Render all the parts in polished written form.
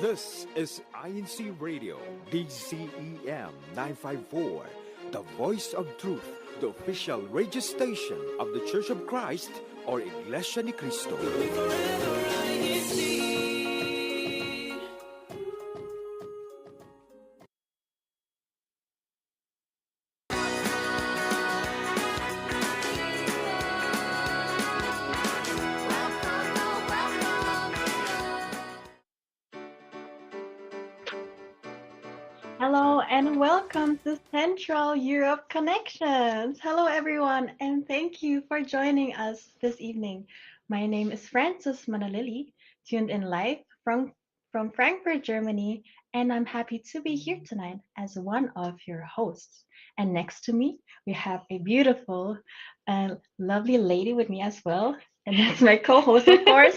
This is INCRadio, DCEM 954, the voice of truth, the official radio station of the Church of Christ or Iglesia ni Cristo. Hello and welcome to Central Europe Connections. Hello everyone and thank you for joining us this evening. My name is Frances Manalili, tuned in live from Frankfurt, Germany, and I'm happy to be here tonight as one of your hosts. And next to me, we have a beautiful and lovely lady with me as well. And that's my co-host, of course.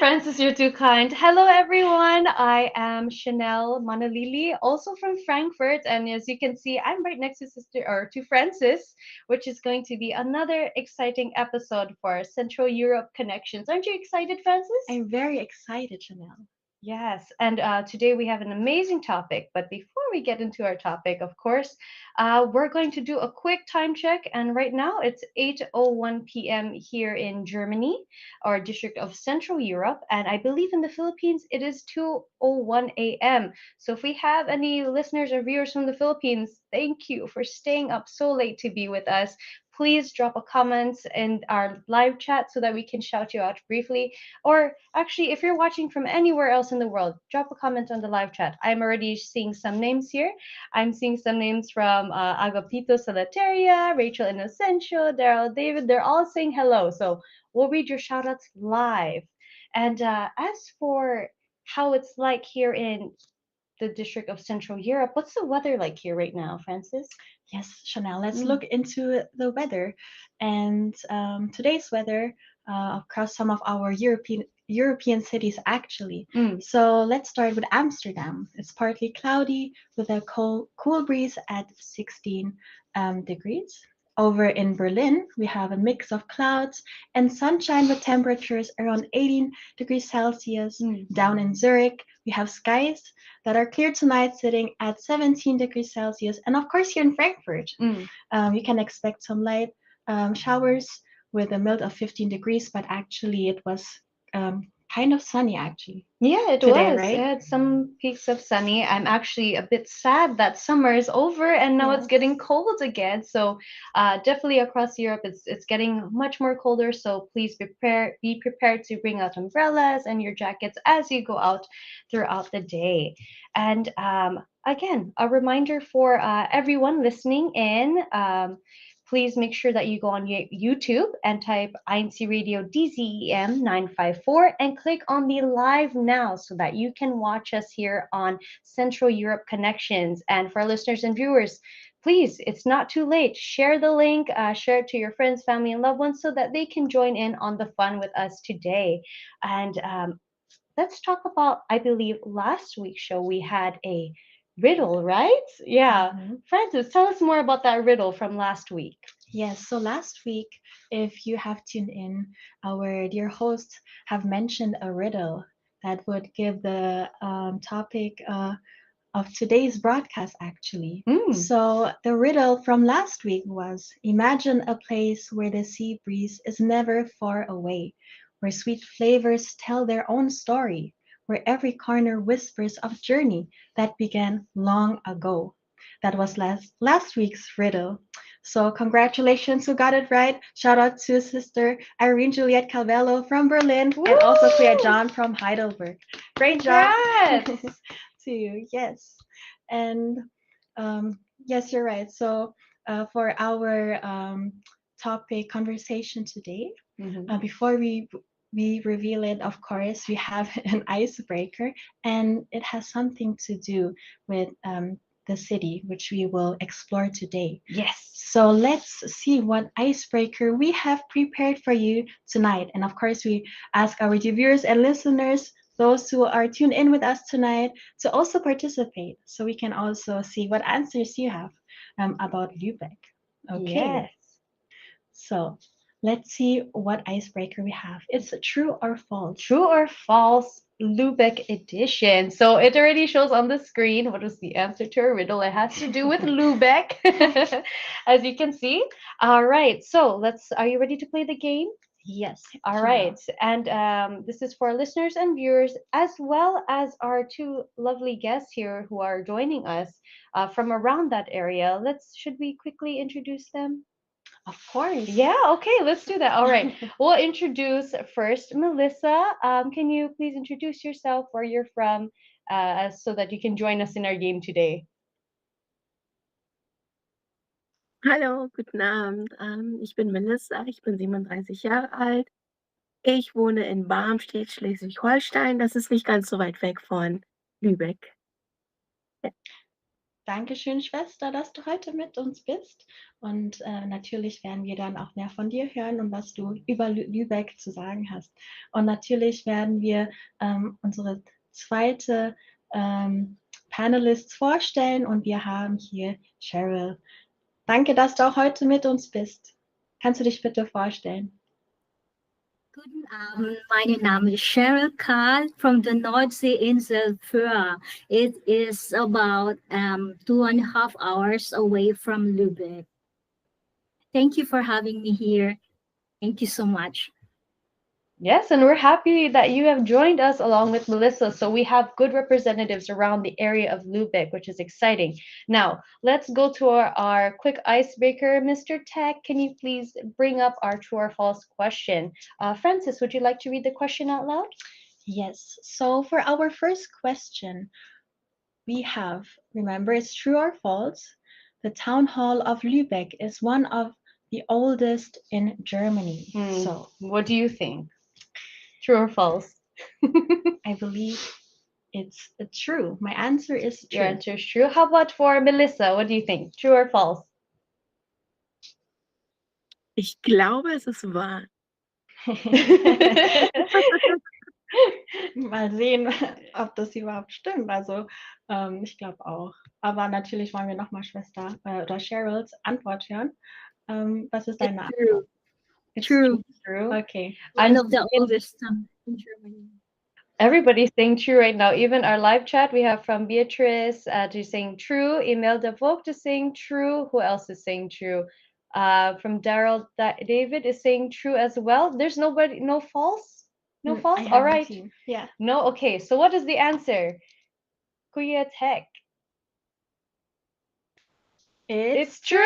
Francis, you're too kind. Hello, everyone. I am Chanel Manalili, also from Frankfurt. And as you can see, I'm right next to Francis, which is going to be another exciting episode for Central Europe Connections. Aren't you excited, Francis? I'm very excited, Chanel. Yes, and today we have an amazing topic. But before we get into our topic, of course, we're going to do a quick time check. And right now it's 8:01 p.m. here in Germany, our district of Central Europe. And I believe in the Philippines it is 2:01 a.m. So if we have any listeners or viewers from the Philippines, thank you for staying up so late to be with us. Please drop a comment in our live chat so that we can shout you out briefly. Or actually, if you're watching from anywhere else in the world, drop a comment on the live chat. I'm already seeing some names here. I'm seeing some names from Agapito Salateria, Rachel Inocencio, Daryl David. They're all saying hello. So we'll read your shout outs live. And as for how it's like here in the district of Central Europe, what's the weather like here right now, Francis? Yes, Chanel, let's look into the weather. And today's weather across some of our European cities, actually. So let's start with Amsterdam. It's partly cloudy with a cool breeze at 16 degrees. Over in Berlin, we have a mix of clouds and sunshine with temperatures around 18 degrees Celsius. Down in Zurich, we have skies that are clear tonight, sitting at 17 degrees Celsius. And of course, here in Frankfurt, you can expect some light showers with a melt of 15 degrees, but actually it was kind of sunny, actually. Yeah, it today, was. right? It had some peaks of sunny. I'm actually a bit sad that summer is over and now it's getting cold again. So definitely across Europe, it's getting much more colder. So please be prepared to bring out umbrellas and your jackets as you go out throughout the day. And again, a reminder for everyone listening in. Please make sure that you go on YouTube and type INCRadio DZEM 954 and click on the live now so that you can watch us here on Central Europe Connections. And for our listeners and viewers, please, it's not too late. Share the link, share it to your friends, family, and loved ones so that they can join in on the fun with us today. And let's talk about, I believe, last week's show we had a riddle, right? Yeah. Francis, tell us more about that riddle from last week. Yes, so last week, if you have tuned in, our dear hosts have mentioned a riddle that would give the topic of today's broadcast, actually. So the riddle from last week was, imagine a place where the sea breeze is never far away, where sweet flavors tell their own story, where every corner whispers of journey that began long ago. That was last week's riddle. So congratulations who got it right. Shout out to Sister Irene Juliet Calvello from Berlin. Woo! And also Clea John from Heidelberg. Great job to you. Yes. And yes, you're right. So for our topic conversation today, before we reveal it, of course, we have an icebreaker, and it has something to do with the city, which we will explore today. Yes. So let's see what icebreaker we have prepared for you tonight. And of course, we ask our viewers and listeners, those who are tuned in with us tonight, to also participate so we can also see what answers you have about Lübeck. Okay. Yes. So let's see what icebreaker we have. It's true or false. True or false Lübeck edition. So it already shows on the screen what was the answer to a riddle. It has to do with Lübeck, as you can see. All right, so are you ready to play the game? Yes. All right, and this is for listeners and viewers, as well as our two lovely guests here who are joining us from around that area. Should we quickly introduce them? Of course. Yeah, okay, let's do that. All right. We'll introduce first Melissa. Can you please introduce yourself, where you're from, so that you can join us in our game today? Hallo, guten Abend. Ich bin Melissa, ich bin 37 Jahre alt. Ich wohne in Barmstedt, Schleswig-Holstein. Das ist nicht ganz so weit weg von Lübeck. Ja. Dankeschön, Schwester, dass du heute mit uns bist. Und natürlich werden wir dann auch mehr von dir hören und was du über Lübeck zu sagen hast. Und natürlich werden wir unsere zweite Panelists vorstellen und wir haben hier Cheryl. Danke, dass du auch heute mit uns bist. Kannst du dich bitte vorstellen? Guten Abend, mein Name ist Cheryl Karl from the Nordseeinsel Föhr. It is about 2.5 hours away from Lübeck. Thank you for having me here. Thank you so much. Yes, and we're happy that you have joined us along with Melissa. So we have good representatives around the area of Lübeck, which is exciting. Now, let's go to our quick icebreaker. Mr. Tech, can you please bring up our true or false question? Francis, would you like to read the question out loud? Yes. So for our first question, we have, remember, it's true or false. The town hall of Lübeck is one of the oldest in Germany. So what do you think? True or false? I believe it's true. My answer is true. Your answer is true. How about for Melissa? What do you think? True or false? Ich glaube, es ist wahr. Mal sehen, ob das überhaupt stimmt. Also ich glaube auch. Aber natürlich wollen wir nochmal Schwester oder Cheryls Antwort hören. Was ist deine Antwort? It's true. True. Okay. One of the oldest in Germany. Everybody's saying true right now. Even our live chat, we have from Beatrice to saying true. Emil DeVogt is saying true. Who else is saying true? From Daryl, David is saying true as well. There's no false? No false? All right. Seen. Yeah. No? Okay. So what is the answer? Kuya Tech. It's true.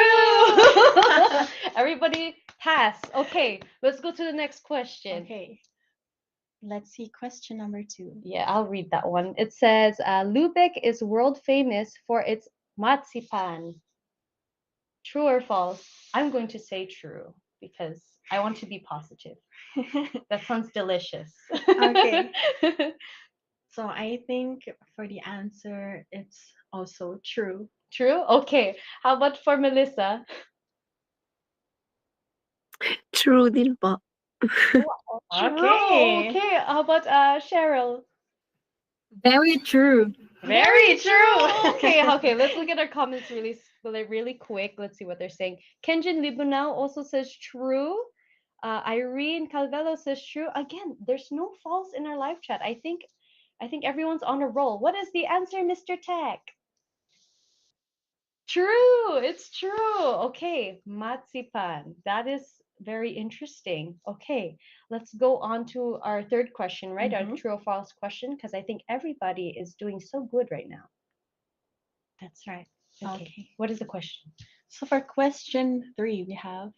Everybody pass. Okay. Let's go to the next question. Okay. Let's see question number 2. Yeah, I'll read that one. It says, Lübeck is world famous for its marzipan. True or false? I'm going to say true because I want to be positive. That sounds delicious. Okay. So I think for the answer, it's also true. True? Okay. How about for Melissa? True din po. Okay. Okay. How about Cheryl? Very true. Very true. Okay. Okay. Let's look at our comments really quick. Let's see what they're saying. Kenjin Libunau also says true. Irene Calvello says true. Again, there's no false in our live chat. I think everyone's on a roll. What is the answer, Mr. Tech? True. It's true. Okay. Marzipan. That is very interesting. Okay. Let's go on to our third question, right? Our true or false question, because I think everybody is doing so good right now. That's right. Okay. What is the question? So for question 3, we have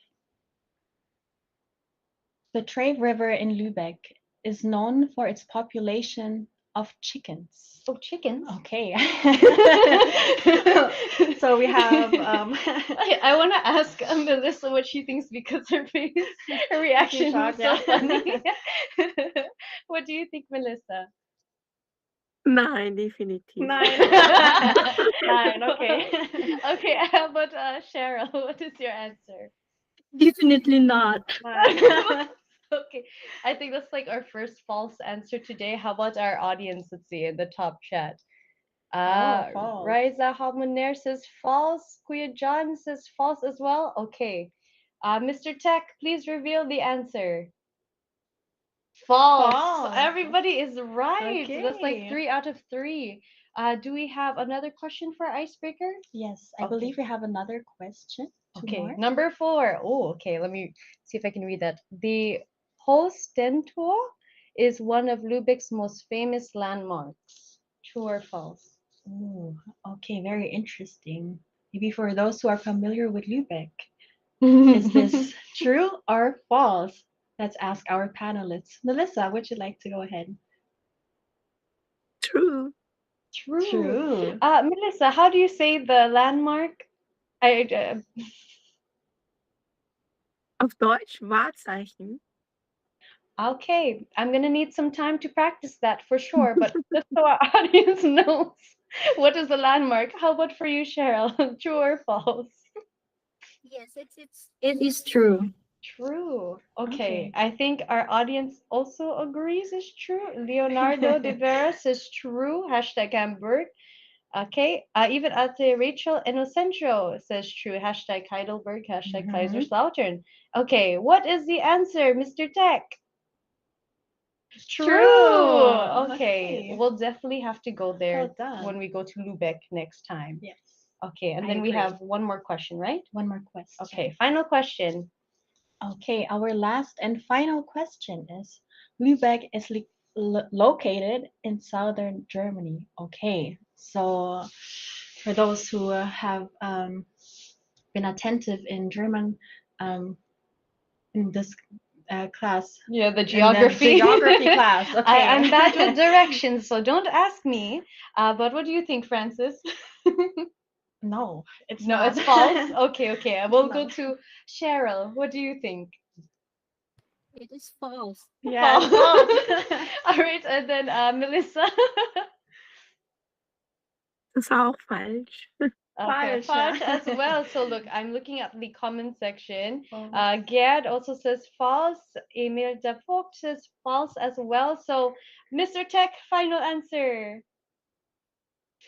the Trave River in Lübeck is known for its population of chickens. Oh, chickens. Okay. So we have. I want to ask Melissa what she thinks because her reaction was so funny. What do you think, Melissa? Nein, definitiv. Nein. Nein, okay. Okay, how about Cheryl? What is your answer? Definitely not. Okay, I think that's like our first false answer today. How about our audience? Let's see in the top chat. False. Riza Hamuner says false. Kuya John says false as well. Okay. Mr. Tech, please reveal the answer. False. False. Everybody is right. That's like Okay. 3 out of 3. Do we have another question for icebreaker? Yes, I Okay. believe we have another question. Two Okay, more. number 4. Oh, okay. Let me see if I can read that. The Holstentor is one of Lübeck's most famous landmarks. True or false? Oh, okay, very interesting. Maybe for those who are familiar with Lübeck, is this true or false? Let's ask our panelists. Melissa, would you like to go ahead? True. True. Melissa, how do you say the landmark? Auf Deutsch Wahrzeichen. Okay, I'm gonna need some time to practice that for sure, but just so our audience knows what is the landmark. How about for you, Cheryl? True or false? Yes, it is true. True. Okay. Okay. I think our audience also agrees it's true. Leonardo de Vera says true. Hashtag Hamburg. Okay. Even Ate Rachel Inocentro says true. Hashtag Heidelberg. Hashtag Kaiserslautern. Okay. What is the answer, Mr. Tech? True. Okay. Okay. We'll definitely have to go there Well done. when we go to Lübeck next time. Yes. Okay. And I then we agree. have one more question, right? One more question. Okay. Final question. Okay, our last and final question is Lübeck is located in southern Germany. Okay, so for those who have been attentive in German in this class, Yeah, the in geography. geography class. Okay, I'm bad with directions, so don't ask me. But what do you think, Francis? No, it's No, not. it's false. Okay, okay. I will go No. to Cheryl. What do you think? It is false. Yeah, it's false. All right, and then Melissa. Das ist auch falsch. Okay, Falsch, yeah. false as well. So look, I'm looking at the comment section. False. Gerd also says false. Emil de Vogt says false as well. So, Mr. Tech, final answer.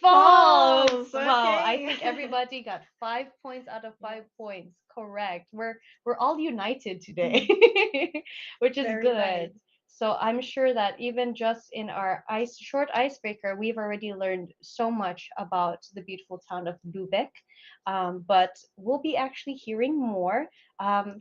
False. Wow, I Okay. think everybody got 5 points out of 5 points. Correct. We're all united today, which is Very good. nice. So I'm sure that even just in our short icebreaker, we've already learned so much about the beautiful town of Lübeck. But we'll be actually hearing more.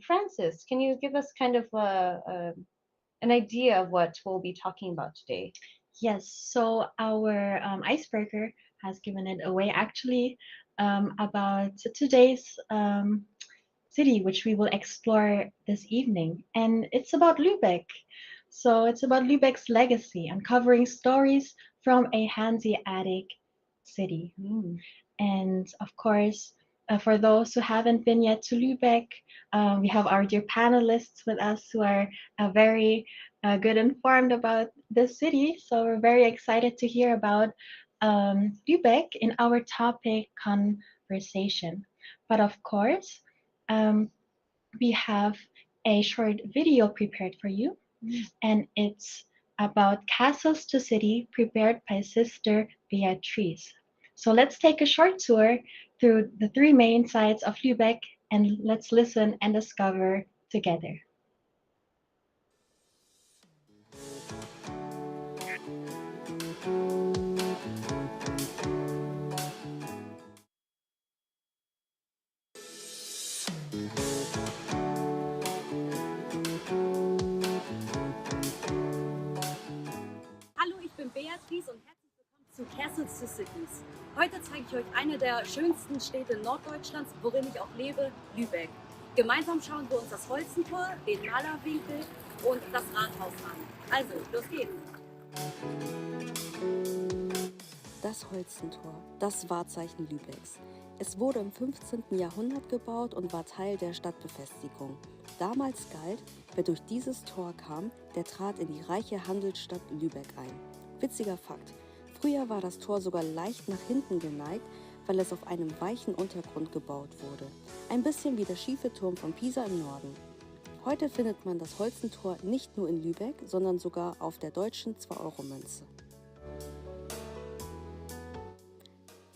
Francis, can you give us kind of an idea of what we'll be talking about today? Yes, so our icebreaker has given it away actually about today's city, which we will explore this evening. And it's about Lübeck. So it's about Lübeck's legacy, uncovering stories from a Hanseatic city. And of course, for those who haven't been yet to Lübeck, we have our dear panelists with us who are very good informed about the city. So we're very excited to hear about Lübeck in our topic conversation. But of course, we have a short video prepared for you, and it's about Castles to City prepared by Sister Beatrice. So let's take a short tour through the 3 main sites of Lübeck and let's listen and discover together. Hallo, ich bin Beatrice und herzlich willkommen zu Castles to Cities. Heute zeige ich euch eine der schönsten Städte Norddeutschlands, worin ich auch lebe, Lübeck. Gemeinsam schauen wir uns das Holstentor, den Malerwinkel und das Rathaus an. Also, los geht's! Das Holstentor, das Wahrzeichen Lübecks. Es wurde im 15. Jahrhundert gebaut und war Teil der Stadtbefestigung. Damals galt, wer durch dieses Tor kam, der trat in die reiche Handelsstadt Lübeck ein. Witziger Fakt, früher war das Tor sogar leicht nach hinten geneigt, weil es auf einem weichen Untergrund gebaut wurde. Ein bisschen wie der schiefe Turm von Pisa im Norden. Heute findet man das Holstentor nicht nur in Lübeck, sondern sogar auf der deutschen 2-Euro-Münze.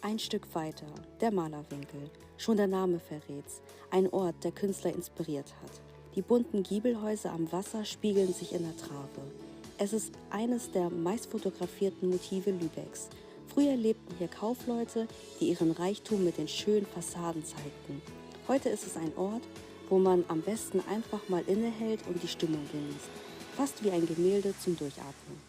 Ein Stück weiter, der Malerwinkel. Schon der Name verrät's. Ein Ort, der Künstler inspiriert hat. Die bunten Giebelhäuser am Wasser spiegeln sich in der Trave. Es ist eines der meistfotografierten Motive Lübecks. Früher lebten hier Kaufleute, die ihren Reichtum mit den schönen Fassaden zeigten. Heute ist es ein Ort, wo man am besten einfach mal innehält und die Stimmung genießt. Fast wie ein Gemälde zum Durchatmen.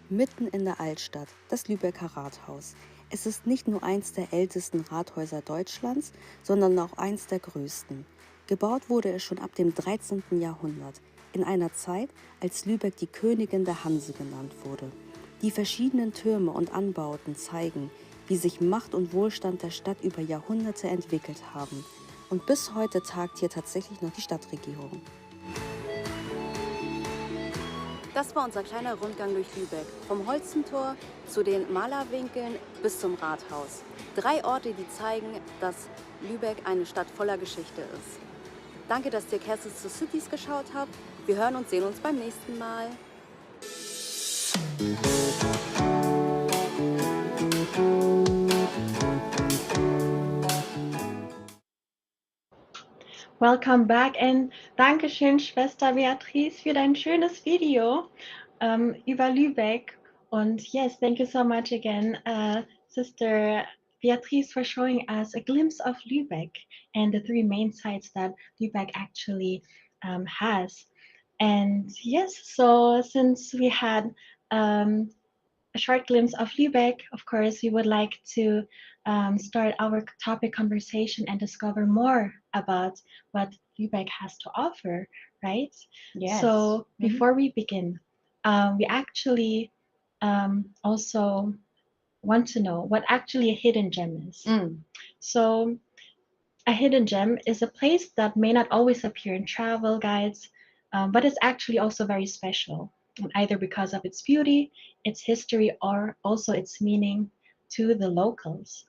Mitten in der Altstadt, das Lübecker Rathaus. Es ist nicht nur eins der ältesten Rathäuser Deutschlands, sondern auch eins der größten. Gebaut wurde es schon ab dem 13. Jahrhundert, in einer Zeit, als Lübeck die Königin der Hanse genannt wurde. Die verschiedenen Türme und Anbauten zeigen, wie sich Macht und Wohlstand der Stadt über Jahrhunderte entwickelt haben. Und bis heute tagt hier tatsächlich noch die Stadtregierung. Das war unser kleiner Rundgang durch Lübeck, vom Holstentor zu den Malerwinkeln bis zum Rathaus. 3 Orte, die zeigen, dass Lübeck eine Stadt voller Geschichte ist. Danke, dass ihr Castles to Cities geschaut habt. Wir hören und sehen uns beim nächsten Mal. Welcome back and Dankeschön, Schwester Beatrice, für dein schönes Video über Lübeck. Und yes, thank you so much again, Sister Beatrice, for showing us a glimpse of Lübeck and the 3 main sites that Lübeck actually has. And yes, so since we had a short glimpse of Lübeck, of course, we would like to start our topic conversation and discover more about what Lübeck has to offer, right? Yes. So before we begin, we actually also want to know what actually a hidden gem is. So a hidden gem is a place that may not always appear in travel guides, but it's actually also very special, either because of its beauty, its history, or also its meaning to the locals.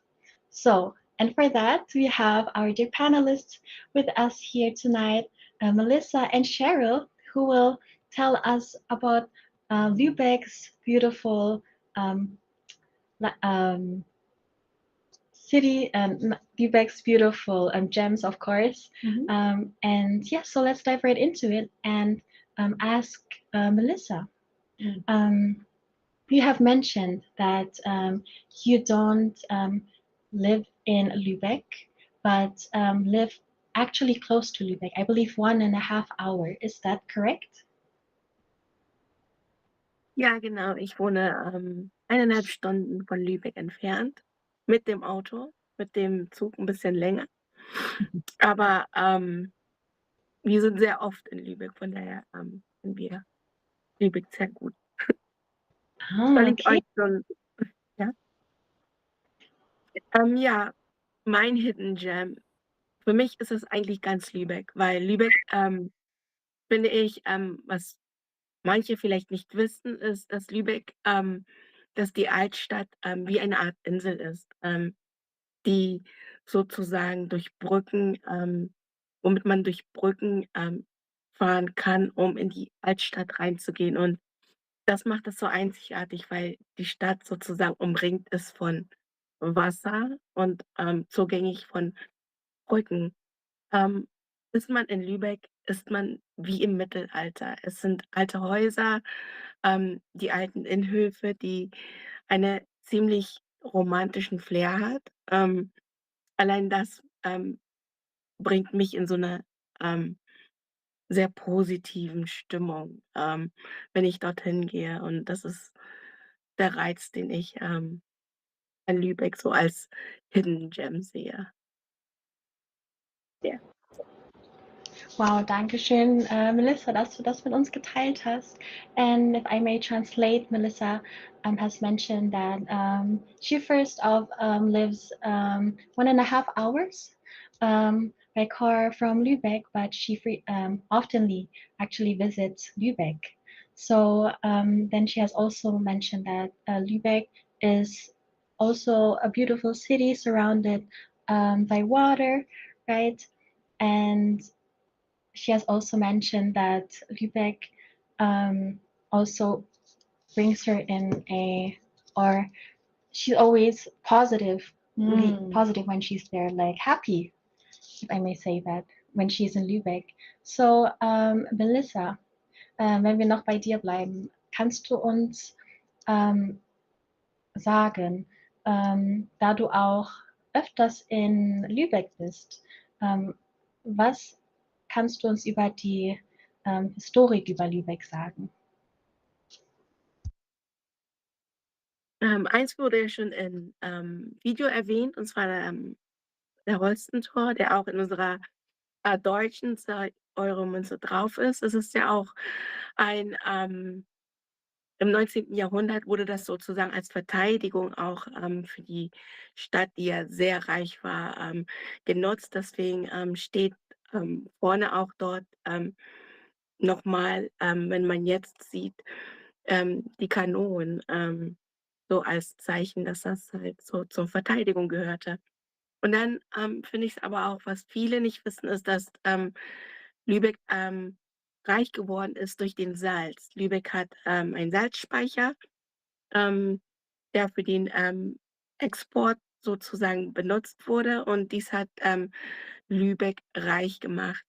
So, and for that, we have our dear panelists with us here tonight, Melissa and Cheryl, who will tell us about Lübeck's beautiful city and Lübeck's beautiful gems, of course. And yeah, so let's dive right into it and ask Melissa. You have mentioned that you don't live in Lübeck, but live actually close to Lübeck. I believe 1.5 hours. Is that correct? Ja, genau. Ich wohne 1,5 Stunden von Lübeck entfernt. Mit dem Auto, mit dem Zug ein bisschen länger. Aber wir sind sehr oft in Lübeck, von daher kennen wir Lübeck sehr gut. Soll ich Okay. euch schon, ja? Ja, mein Hidden Gem. Für mich ist es eigentlich ganz Lübeck, weil Lübeck, finde ich, was manche vielleicht nicht wissen, ist, dass Lübeck, dass die Altstadt wie eine Art Insel ist, die sozusagen durch Brücken, womit man durch Brücken fahren kann, um in die Altstadt reinzugehen. Und das macht es so einzigartig, weil die Stadt sozusagen umringt ist von Wasser und zugänglich von Brücken. Ähm, Ist man in Lübeck, ist man wie im Mittelalter. Es sind alte Häuser, die alten Innenhöfe, die eine ziemlich romantischen Flair hat. Allein das bringt mich in so eine sehr positiven Stimmung, wenn ich dorthin gehe. Und das ist der Reiz, den ich an Lübeck so als Hidden Gem sehe. Ja. Wow, danke schön, Melissa, dass du das mit uns geteilt hast. And if I may translate, Melissa has mentioned that she first of lives 1.5 hours by car from Lübeck, but she oftenly actually visits Lübeck. So then she has also mentioned that Lübeck is also a beautiful city surrounded by water, right? And she has also mentioned that Lübeck also brings her in or she's always positive when she's there, like happy, if I may say that, when she's in Lübeck. So, Melissa, wenn wir noch bei dir bleiben, kannst du uns sagen, da du auch öfters in Lübeck bist, was kannst du uns über die Historik über Lübeck sagen? Eins wurde ja schon im Video erwähnt, und zwar der Holstentor, der auch in unserer deutschen Euro-Münze drauf ist. Es ist ja auch ein, im 19. Jahrhundert wurde das sozusagen als Verteidigung auch für die Stadt, die ja sehr reich war, genutzt. Deswegen steht vorne auch dort nochmal, wenn man jetzt sieht, die Kanonen, so als Zeichen, dass das halt so zur Verteidigung gehörte. Und dann finde ich es aber auch, was viele nicht wissen, ist, dass Lübeck reich geworden ist durch den Salz. Lübeck hat einen Salzspeicher, der für den Export sozusagen benutzt wurde, und dies hat Lübeck reich gemacht.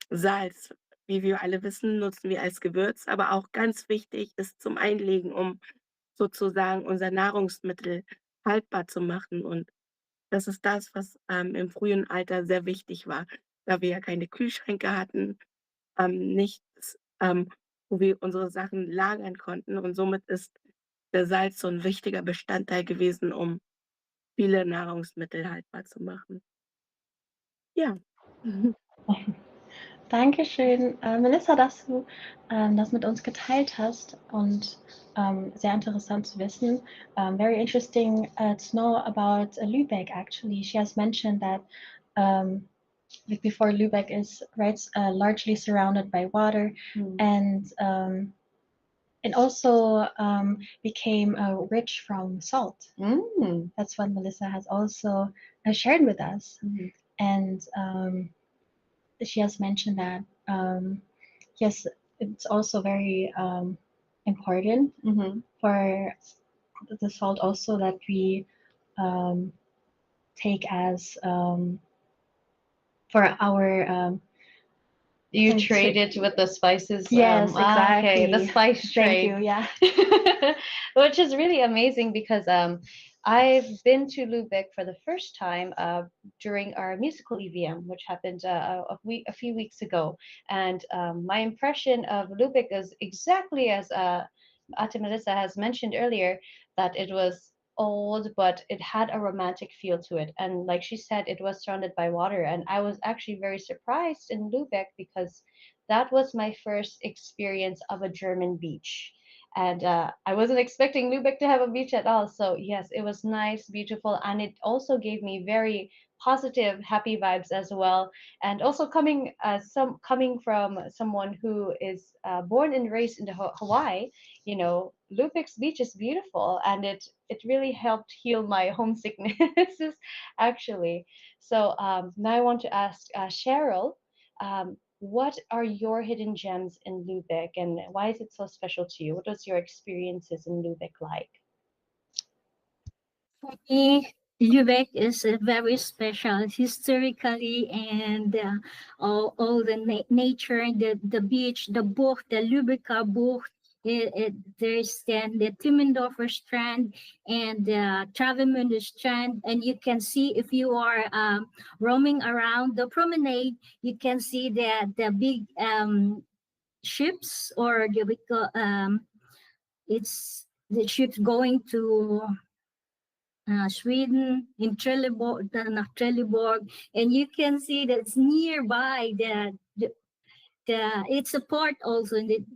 Salz, wie wir alle wissen, nutzen wir als Gewürz, aber auch ganz wichtig ist zum Einlegen, um sozusagen unser Nahrungsmittel haltbar zu machen. Und das ist das, was im frühen Alter sehr wichtig war, da wir ja keine Kühlschränke hatten, nichts, wo wir unsere Sachen lagern konnten. Und somit ist der Salz so ein wichtiger Bestandteil gewesen, um viele Nahrungsmittel haltbar zu machen. Ja. Dankeschön, Melissa, dass du das mit uns geteilt hast, und sehr interessant zu wissen. Very interesting to know about Lübeck. Actually, she has mentioned that like before, Lübeck is largely surrounded by water, and it also became rich from salt. That's what Melissa has also shared with us, and she has mentioned that yes, it's also very important for the salt also that we take as for our You trade it with the spices. Yes, exactly. Okay, the spice trade. Thank you. Yeah. Which is really amazing because I've been to Lübeck for the first time during our musical EVM, which happened a few weeks ago. And my impression of Lübeck is exactly as Ate Melissa has mentioned earlier, that it was old, but it had a romantic feel to it. And like she said, it was surrounded by water. And I was actually very surprised in Lübeck because that was my first experience of a German beach. And I wasn't expecting Lübeck to have a beach at all. So yes, it was nice, beautiful, and it also gave me very positive, happy vibes as well. And also coming from someone who is born and raised in Hawaii, you know, Lübeck's beach is beautiful, and it really helped heal my homesicknesses actually. So now I want to ask Cheryl. What are your hidden gems in Lübeck, and why is it so special to you? What was your experiences in Lübeck like? For me, Lübeck is very special historically, and all the nature, the beach, the Bucht, the Lübecker Bucht. There's then the Timmendorfer Strand and the Travemünde Strand, and you can see if you are roaming around the promenade, you can see the big ships, or it's the ships going to Sweden, in Trelleborg, and you can see that it's nearby the it's a port also in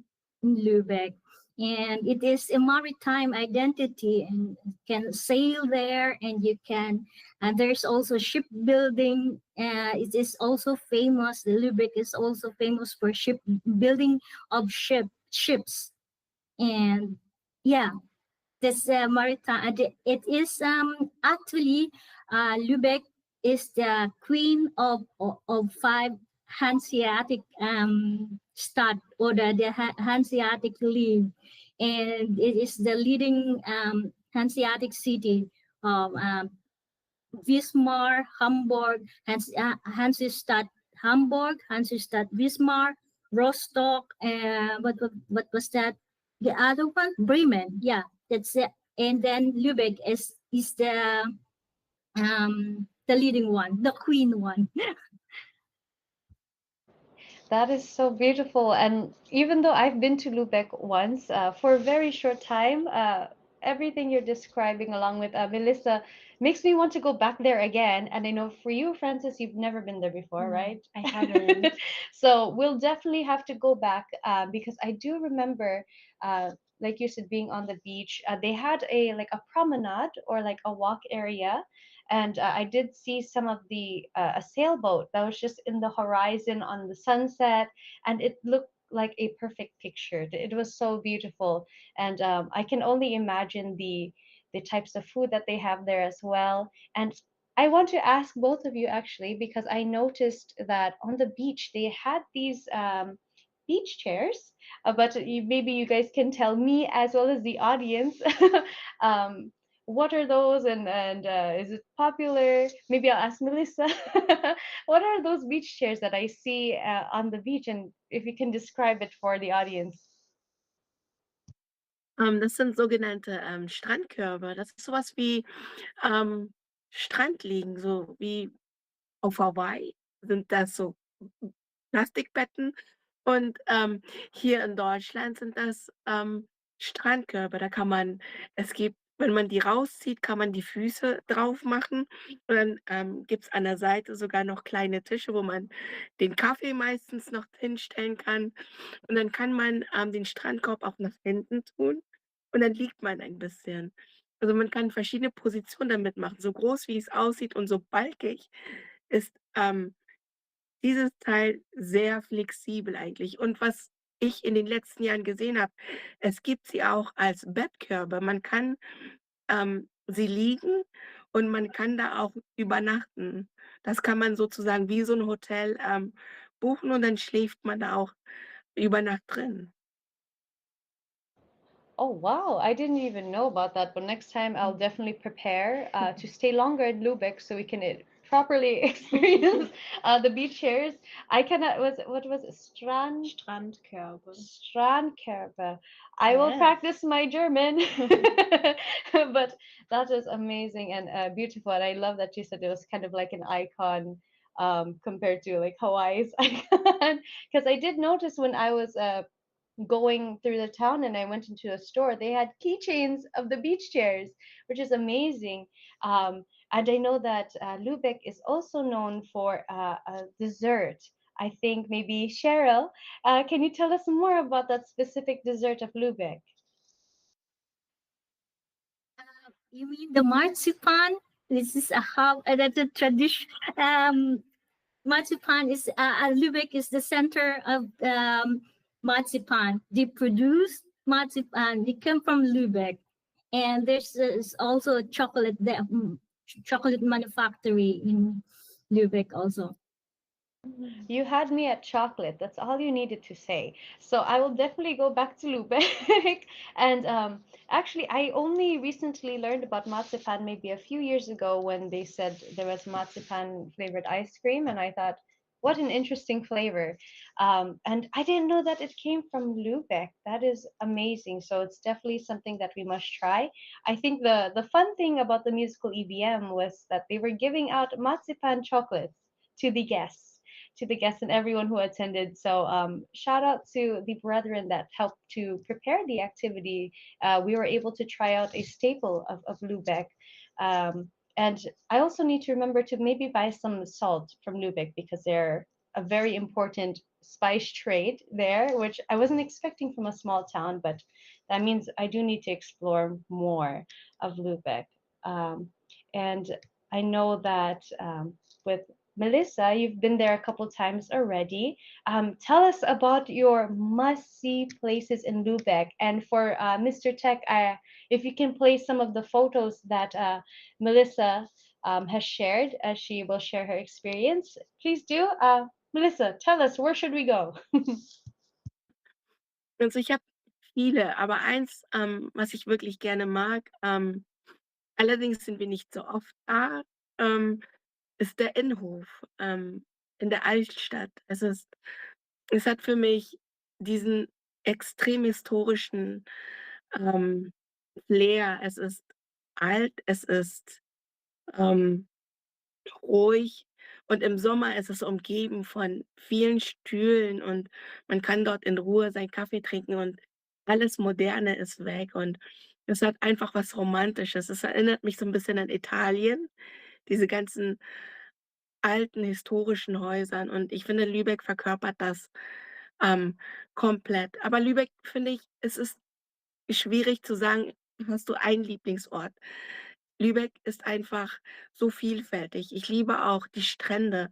Lübeck, and it is a maritime identity, and you can sail there, and you can, and there's also shipbuilding. It is also famous. The Lübeck is also famous for shipbuilding of ships, and yeah. This maritime, it is actually Lübeck is the queen of five Hanseatic stud, or the Hanseatic League, and it is the leading Hanseatic city of Wismar, Hamburg, Hansestadt Hamburg, Hansestadt Wismar, Rostock, what was that? The other one, Bremen. Yeah, that's it. And then Lübeck is the leading one, the queen one. That is so beautiful. And even though I've been to Lübeck once for a very short time, everything you're describing along with Melissa makes me want to go back there again. And I know for you, Francis, you've never been there before, right? I haven't. So we'll definitely have to go back because I do remember, like you said, being on the beach. They had a promenade or like a walk area, and I did see some of the a sailboat that was just in the horizon on the sunset, and it looked like a perfect picture. It was so beautiful, and I can only imagine the types of food that they have there as well. And I want to ask both of you actually because I noticed that on the beach they had these beach chairs, but maybe you guys can tell me as well as the audience um, what are those, and is it popular? Maybe I'll ask Melissa. What are those beach chairs that I see on the beach, and if you can describe it for the audience? Das sind sogenannte Strandkörbe. Das ist sowas wie Strandliegen, so wie auf Hawaii sind das so Plastikbetten und hier in Deutschland sind das Strandkörbe. Da kann man, es gibt, wenn man die rauszieht, kann man die Füße drauf machen und dann gibt es an der Seite sogar noch kleine Tische, wo man den Kaffee meistens noch hinstellen kann und dann kann man den Strandkorb auch nach hinten tun und dann liegt man ein bisschen. Also man kann verschiedene Positionen damit machen, so groß wie es aussieht und so balkig ist dieses Teil sehr flexibel eigentlich. Und was ich in den letzten Jahren gesehen habe, es gibt sie auch als Bettkörbe. Man kann sie liegen und man kann da auch übernachten. Das kann man sozusagen wie so ein Hotel buchen und dann schläft man da auch über Nacht drin. Oh wow, I didn't even know about that. But next time I'll definitely prepare to stay longer in Lübeck so we can properly experience the beach chairs. I cannot. What was it? Strandkörbe. Strandkörper. I will Yes. practice my German. But that is amazing and beautiful. And I love that you said it was kind of like an icon compared to like Hawaii's icon. Because I did notice when I was going through the town and I went into a store, they had keychains of the beach chairs, which is amazing. And I know that Lübeck is also known for a dessert. I think maybe Cheryl, can you tell us more about that specific dessert of Lübeck? You mean the marzipan? This is a how that's a tradition. Marzipan is Lübeck is the center of marzipan. They produce marzipan. They come from Lübeck, and there's also a chocolate there, chocolate manufactory in Lübeck also. You had me at chocolate. That's all you needed to say. So I will definitely go back to Lübeck. And actually, I only recently learned about marzipan maybe a few years ago when they said there was marzipan flavored ice cream. And I thought, what an interesting flavor. And I didn't know that it came from Lübeck. That is amazing. So it's definitely something that we must try. I think the fun thing about the musical EBM was that they were giving out marzipan chocolates to the guests and everyone who attended. So shout out to the brethren that helped to prepare the activity. We were able to try out a staple of Lübeck. And I also need to remember to maybe buy some salt from Lübeck because they're a very important spice trade there, which I wasn't expecting from a small town, but that means I do need to explore more of Lübeck. And I know that with Melissa, you've been there a couple times already. Tell us about your must-see places in Lübeck. And for Mr. Tech, if you can play some of the photos that Melissa has shared, as she will share her experience, please do. Melissa, tell us, where should we go? Also ich habe viele, aber eins, was ich wirklich gerne mag, allerdings sind wir nicht so oft da, ist der Innenhof in der Altstadt. Es hat für mich diesen extrem historischen Flair. Es ist alt, es ist ruhig und im Sommer ist es umgeben von vielen Stühlen und man kann dort in Ruhe seinen Kaffee trinken und alles Moderne ist weg und es hat einfach was Romantisches. Es erinnert mich so ein bisschen an Italien, diese ganzen alten historischen Häusern und ich finde, Lübeck verkörpert das, ähm, komplett. Aber Lübeck, finde ich, es ist schwierig zu sagen, hast du einen Lieblingsort? Lübeck ist einfach so vielfältig. Ich liebe auch die Strände.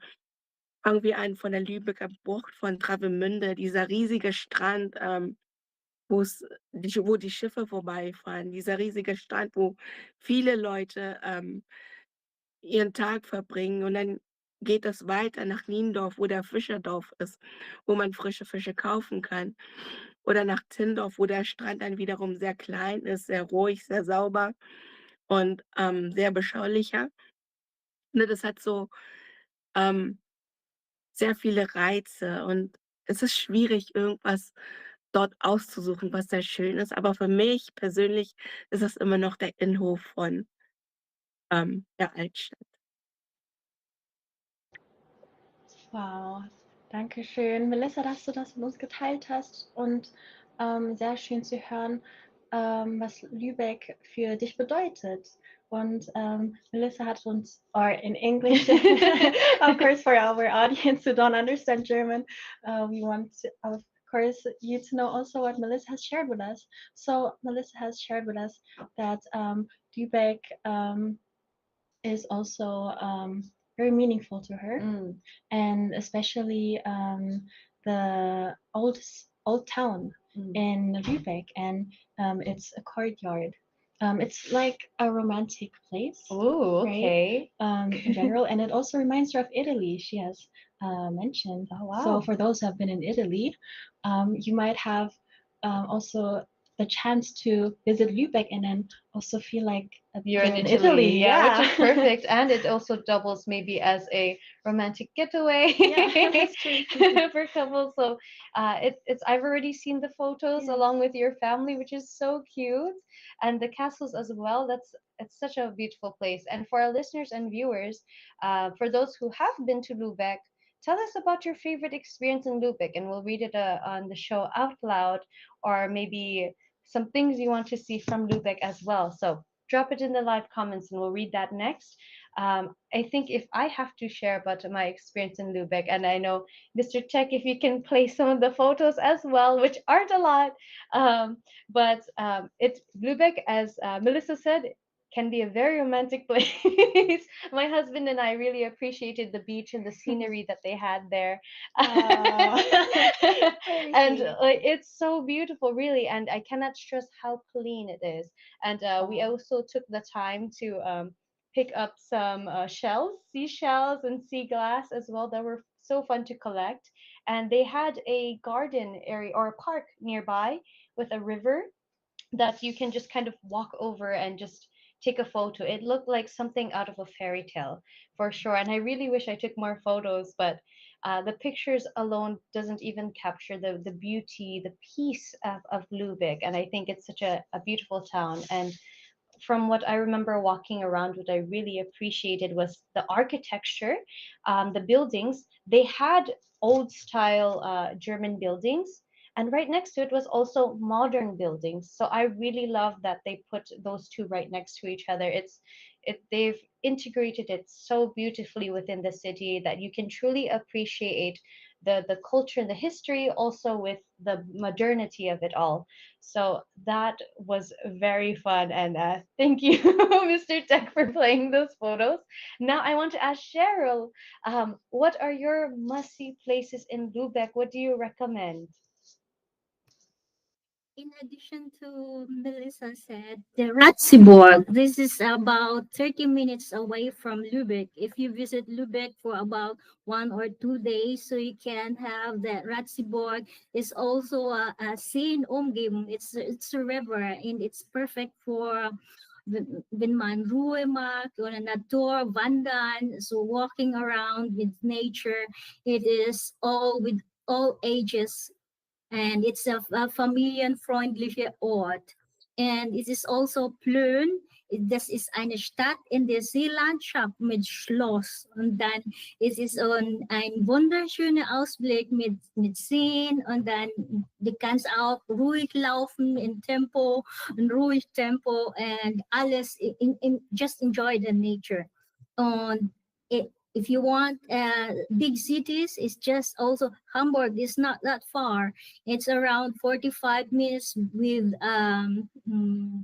Irgendwie an von der Lübecker Bucht von Travemünde, dieser riesige Strand, wo die Schiffe vorbeifahren, dieser riesige Strand, wo viele Leute, ihren Tag verbringen und dann geht es weiter nach Niendorf, wo der Fischerdorf ist, wo man frische Fische kaufen kann. Oder nach Zindorf, wo der Strand dann wiederum sehr klein ist, sehr ruhig, sehr sauber und, sehr beschaulicher. Ne, das hat so, ähm, sehr viele Reize und es ist schwierig, irgendwas dort auszusuchen, was sehr schön ist. Aber für mich persönlich ist es immer noch der Innenhof von, der Altstadt. Wow, danke schön, Melissa, dass du das mit uns geteilt hast und sehr schön zu hören, was Lübeck für dich bedeutet. Und Melissa hat uns, or in English, of course, for our audience who don't understand German, we want to, of course, you to know also what Melissa has shared with us. So Melissa has shared with us that Lübeck is also very meaningful to her, and especially the old town in Lübeck, and it's a courtyard. It's like a romantic place. Oh, okay. Right? In general, and it also reminds her of Italy. She has mentioned. Oh, wow. So for those who have been in Italy, you might have also the chance to visit Lübeck and then also feel like You're in Italy. Yeah, which is perfect. And it also doubles maybe as a romantic getaway that's true. for couples. So it's I've already seen the photos along with your family, which is so cute. And the castles as well. It's such a beautiful place. And for our listeners and viewers, for those who have been to Lübeck, tell us about your favorite experience in Lübeck, and we'll read it on the show out loud, or maybe some things you want to see from Lübeck as well. So drop it in the live comments and we'll read that next. I think if I have to share about my experience in Lübeck, and I know Mr. Tech, if you can play some of the photos as well, which aren't a lot, but it's Lübeck, as Melissa said, can be a very romantic place. My husband and I really appreciated the beach and the scenery that they had there. And it's so beautiful, really. And I cannot stress how clean it is. And we also took the time to pick up some shells, seashells, and sea glass as well that were so fun to collect. And they had a garden area or a park nearby with a river that you can just kind of walk over and just take a photo. It looked like something out of a fairy tale for sure. And I really wish I took more photos, but the pictures alone doesn't even capture the beauty, the peace of Lübeck. And I think it's such a beautiful town. And from what I remember walking around, what I really appreciated was the architecture, the buildings. They had old style German buildings, and right next to it was also modern buildings. So I really love that they put those two right next to each other. They've integrated it so beautifully within the city that you can truly appreciate the culture and the history, also with the modernity of it all. So that was very fun, and thank you, Mr. Tech, for playing those photos. Now I want to ask Cheryl, what are your must-see places in Lübeck? What do you recommend? In addition to Melissa said, the Ratzeburg, this is about 30 minutes away from Lübeck. If you visit Lübeck for about 1 or 2 days, so you can have that Ratzeburg. Is also a scene umgeben. It's a river and it's perfect for wenn man Ruhe mag oder Natur, wandern, so walking around with nature. It is all with all ages and it's a familienfreundliche Ort. And es ist also Plön. Das ist eine Stadt in der Seelandschaft mit Schloss. Und dann ist es ein wunderschöner Ausblick mit Seen. Und dann du kannst auch ruhig laufen in Tempo, in ruhig Tempo und alles just enjoy the nature. Und if you want big cities, it's just also Hamburg is not that far. It's around 45 minutes with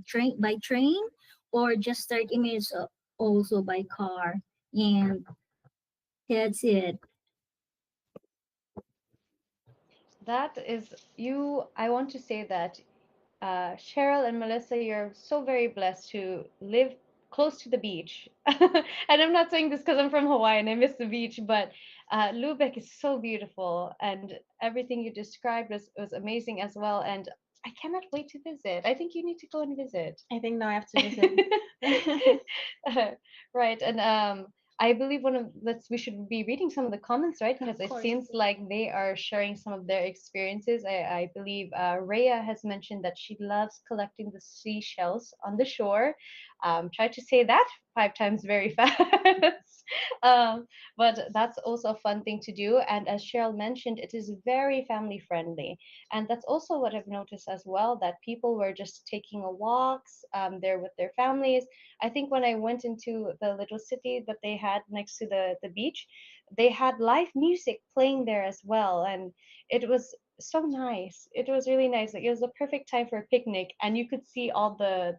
train by train, or just 30 minutes also by car. And that's it. That is you. I want to say that Cheryl and Melissa, you're so very blessed to live close to the beach. And I'm not saying this because I'm from Hawaii and I miss the beach, but Lübeck is so beautiful, and everything you described was amazing as well. And I cannot wait to visit. I think you need to go and visit. I think now I have to visit. Right, and I believe we should be reading some of the comments, right? Because it seems like they are sharing some of their experiences. I believe Rhea has mentioned that she loves collecting the seashells on the shore. Try to say that 5 times very fast. But that's also a fun thing to do. And as Cheryl mentioned, it is very family friendly. And that's also what I've noticed as well, that people were just taking a walks there with their families. I think when I went into the little city that they had next to the beach, they had live music playing there as well. And it was so nice. It was really nice. Like, it was the perfect time for a picnic. And you could see all the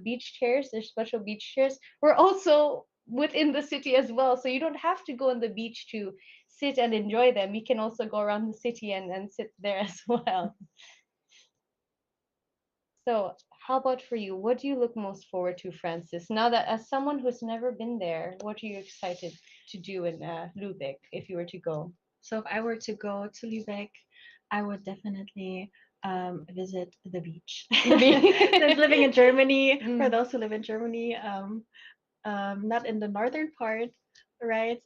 beach chairs, the special beach chairs, were also within the city as well. So you don't have to go on the beach to sit and enjoy them. You can also go around the city and sit there as well. So how about for you? What do you look most forward to, Francis? Now that, as someone who's never been there, what are you excited to do in Lübeck if you were to go? So if I were to go to Lübeck, I would definitely visit the beach. Since living in Germany, for those who live in Germany, not in the northern part, right?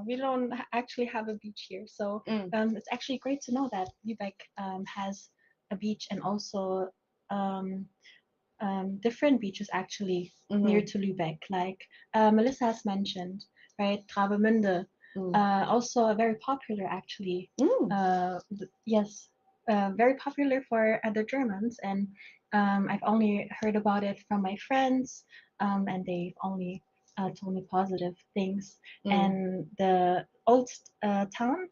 We don't actually have a beach here. So it's actually great to know that Lübeck has a beach, and also different beaches actually near to Lübeck, like Melissa has mentioned, right? Travemünde, also a very popular actually. Yes, very popular for the Germans, and I've only heard about it from my friends, and they've only told me positive things. And the old town,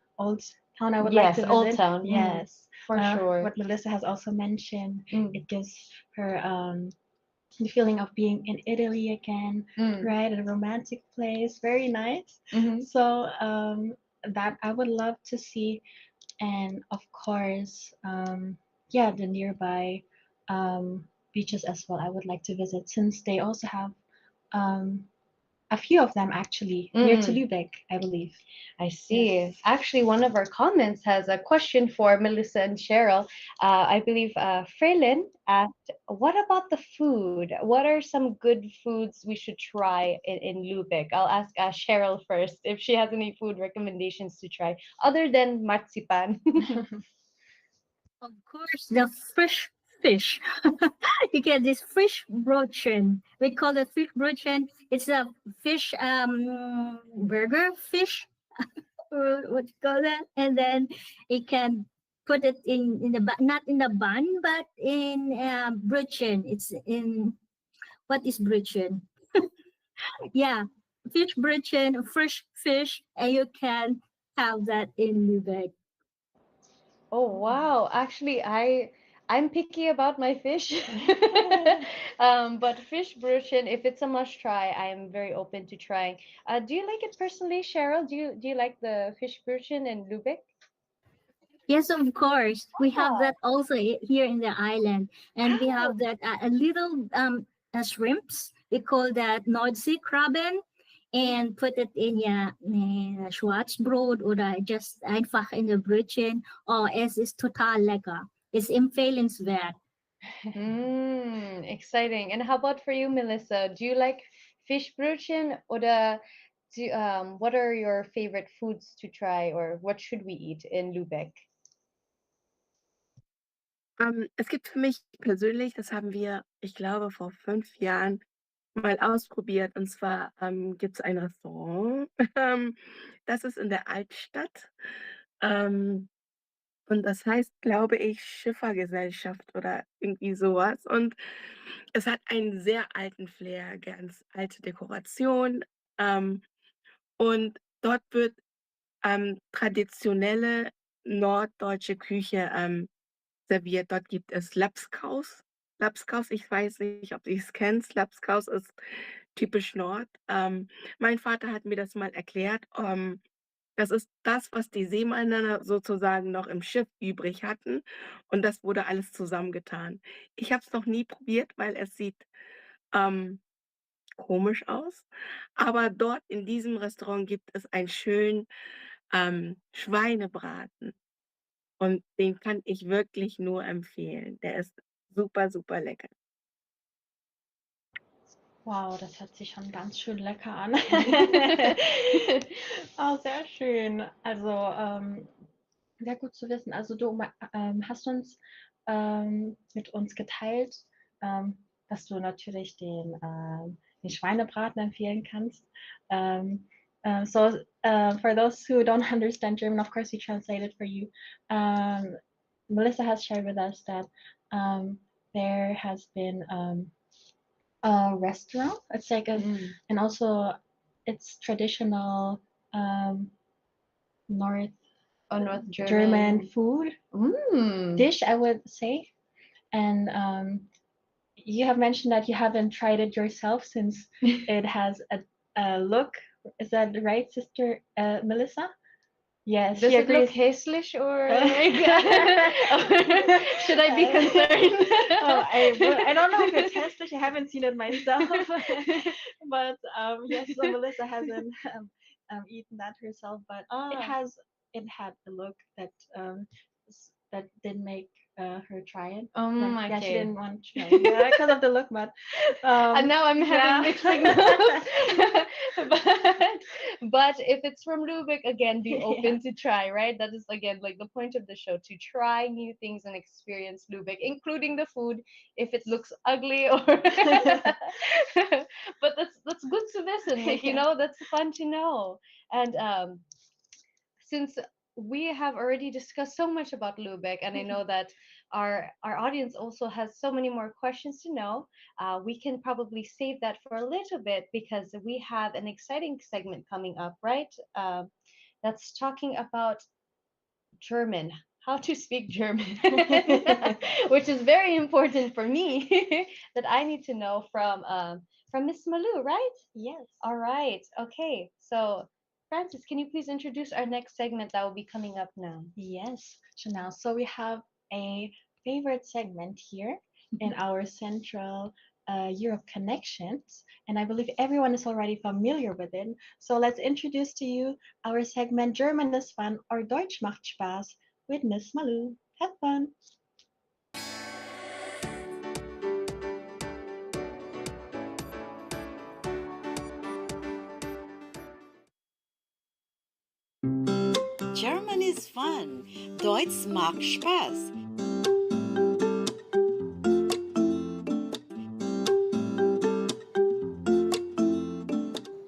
I would like to visit. Old Town. Yes, for sure. What Melissa has also mentioned, it gives her the feeling of being in Italy again, right? A romantic place, very nice. So that I would love to see, and of course, yeah, the nearby beaches as well. I would like to visit, since they also have a few of them actually near to Lübeck, I believe. I see. Actually, one of our comments has a question for Melissa and Cheryl. I believe Freylin asked, what about the food? What are some good foods we should try in Lübeck? I'll ask Cheryl first if she has any food recommendations to try other than marzipan. Of course, the fresh fish. You get this fish brötchen. We call it fish brötchen. It's a fish burger fish. Or what you call that? And then you can put it in the not in the bun, but in brötchen. It's in, what is brötchen? Yeah, fish brötchen, fresh fish, and you can have that in Lübeck. Oh wow! Actually, I'm picky about my fish, but fish brötchen, if it's a must try, I am very open to trying. Do you like it personally, Cheryl? Do you like the fish brötchen in Lübeck? Yes, of course. We have that also here in the island, and we have that a little shrimps. We call that Nordseekrabben, and put it in Schwarzbrot oder just einfach in the Brötchen. Oh, es ist total lecker. It's empfehlenswert. Exciting. And how about for you, Melissa? Do you like fish brötchen, oder what are your favorite foods to try, or what should we eat in Lübeck? Es gibt für mich persönlich, das haben wir, ich glaube, vor 5 Jahren mal ausprobiert. Und zwar, gibt es ein Restaurant, das ist in der Altstadt. Ähm, und das heißt, glaube ich, Schiffergesellschaft oder irgendwie sowas. Und es hat einen sehr alten Flair, ganz alte Dekoration. Ähm, und dort wird, traditionelle norddeutsche Küche, serviert. Dort gibt es Labskaus. Labskaus, ich weiß nicht, ob du es kennst. Labskaus ist typisch Nord. Mein Vater hat mir das mal erklärt. Das ist das, was die Seemänner sozusagen noch im Schiff übrig hatten, und das wurde alles zusammengetan. Ich habe es noch nie probiert, weil es sieht, ähm, komisch aus, aber dort in diesem Restaurant gibt es einen schönen, Schweinebraten. Und den kann ich wirklich nur empfehlen. Der ist super, super lecker. Wow, das hört sich schon ganz schön lecker an. Oh, sehr schön. Also, sehr gut zu wissen. Also du hast uns mit uns geteilt, dass du natürlich den Schweinebraten empfehlen kannst. For those who don't understand German, of course we translated for you. Melissa has shared with us that there has been a restaurant. It's like and also it's traditional North North German food dish, I would say. And you have mentioned that you haven't tried it yourself since it has a look. Is that right, Sister Melissa? Yes. Does she it look agrees. hazelish or like, should I be concerned? I don't know if it's hässlich. I haven't seen it myself. But yes, so Melissa hasn't eaten that herself, but it had the look that that didn't make her try it. Yeah, she Okay. didn't want to try it because of the look, but And now I'm having mixed signals. but if it's from Lübeck, again, be open to try, right? That is again like the point of the show, to try new things and experience Lübeck, including the food, if it looks ugly or but that's good to listen. Like, that's fun to know. And since we have already discussed so much about Lübeck, and I know that our audience also has so many more questions to know, we can probably save that for a little bit, because we have an exciting segment coming up, right? That's talking about German, how to speak German, which is very important for me that I need to know from Miss Malou, right? Yes. All right. Okay. So, Francis, can you please introduce our next segment that will be coming up now? Yes, Chanel. So we have a favorite segment here in our Central Europe Connections, and I believe everyone is already familiar with it. So let's introduce to you our segment German is Fun or Deutsch macht Spaß with Miss Malou. Have fun! German is fun. Deutsch macht Spaß.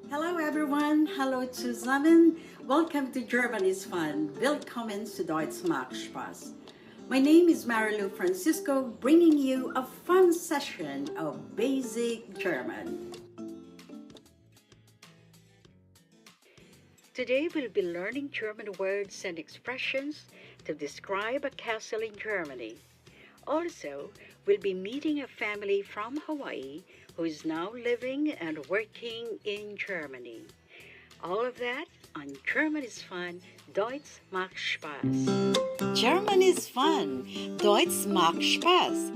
Hello everyone, hallo zusammen. Welcome to German is Fun. Willkommen zu Deutsch macht Spaß. My name is Malou Francisco, bringing you a fun session of basic German. Today we'll be learning German words and expressions to describe a castle in Germany. Also, we'll be meeting a family from Hawaii who is now living and working in Germany. All of that on German is Fun, Deutsch macht Spaß. German is fun. Deutsch macht Spaß.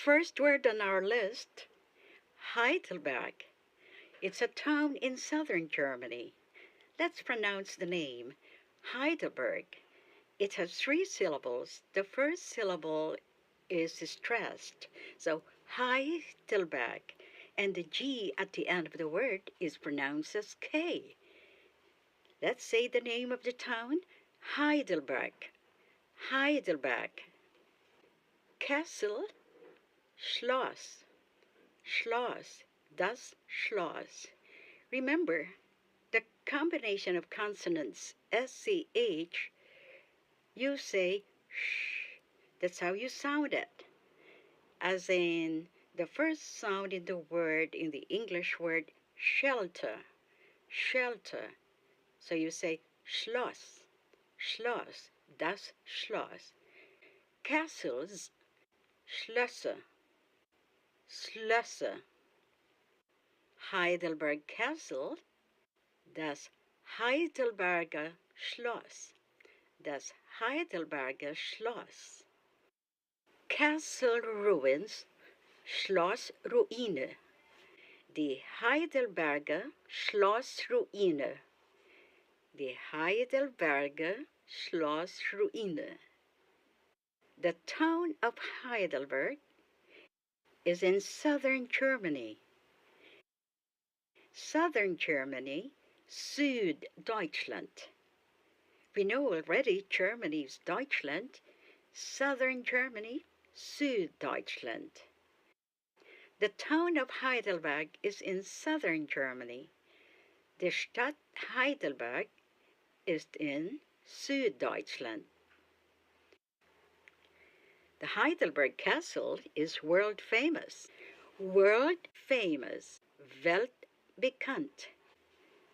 First word on our list, Heidelberg. It's a town in southern Germany. Let's pronounce the name, Heidelberg. It has 3 syllables. The first syllable is stressed, so Heidelberg. and the G at the end of the word is pronounced as K. Let's say the name of the town, Heidelberg. Heidelberg. Castle, Schloss. Schloss, das Schloss. Remember, the combination of consonants SCH, you say sh. That's how you sound it. As in the first sound in the word, in the English word shelter. Shelter. So you say Schloss. Schloss, das Schloss. Castles, Schlösser. Schlösser. Heidelberg Castle, das Heidelberger Schloss. Das Heidelberger Schloss. Castle Ruins, Schlossruine. Die Heidelberger Schlossruine. Die Heidelberger Schlossruine. The town of Heidelberg is in southern Germany. Southern Germany, Süddeutschland. We know already Germany is Deutschland. Southern Germany, Süddeutschland. The town of Heidelberg is in southern Germany. Die Stadt Heidelberg ist in Süddeutschland. The Heidelberg Castle is world famous. World famous. Weltbekannt.